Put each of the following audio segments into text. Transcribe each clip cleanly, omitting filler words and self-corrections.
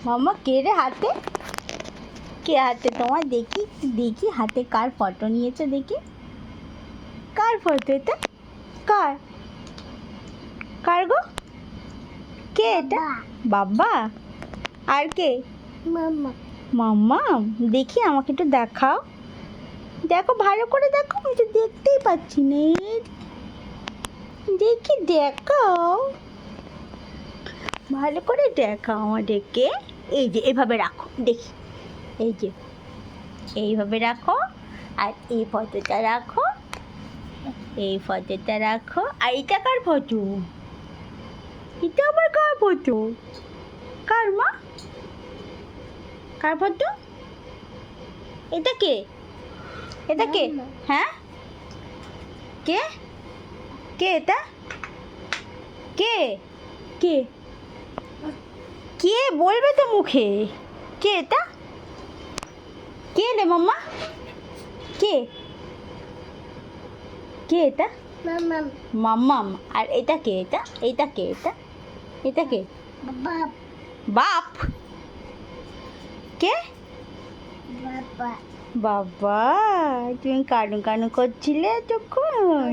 মাম্মা কে রে হাতে? কে হাতে তোমার? দেখি দেখি হাতে কার ফটো নিয়েছো দেখি। কার ফটো এটা? কার? কার গো? কে এটা? বাবা। আর কে? মাম্মা। মাম্মা। দেখি আমাকে একটু দেখাও। দেখো ভালো করে দেখো, আমি তো দেখতেই পাচ্ছি না। দেখি দেখাও, ভালো করে দেখাও আমাদেরকে। এই যে এভাবে রাখো দেখি, এই যে এইভাবে রাখো, আর এই ফটোটা রাখো, এই ফটোটা রাখো। আর এটা কার ফটো? এটা আবার কার ফটো? কার মা? কার ফটো? এটা কে? এটা কে? হ্যাঁ, কে? কে এটা? কে? কে? কে বলবে তো মুখে। কে এটা? কে রে মাম্মা? কে? কে এটা? মাম্মা। মাম্মাম। আর এটা কে? এটা এটা কে? এটা এটা কে? বাপ। বাপ। কে? বাবা। বাবা। তুমি কানু কানু করছিলে তখন?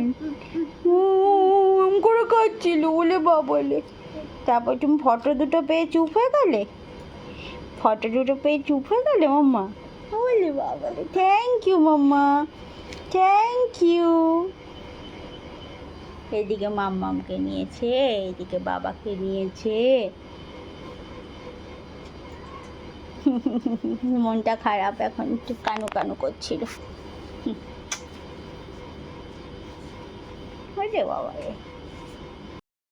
করে কাঁদছিল বলে বাবলে। তারপর তুমি ফটো দুটো পেয়ে চুপ হয়ে গেলে? ফটো দুটো পেয়ে চুপ হয়ে গেলে মাম্মা? বলে বাবলে। থ্যাংক ইউ মাম্মা, থ্যাংক ইউ। এদিকে মাম্মামকে নিয়েছে, এদিকে বাবাকে নিয়েছে। মনটা খারাপ এখন, একটু কানু কানু করছিল। ওরে বাবা রে।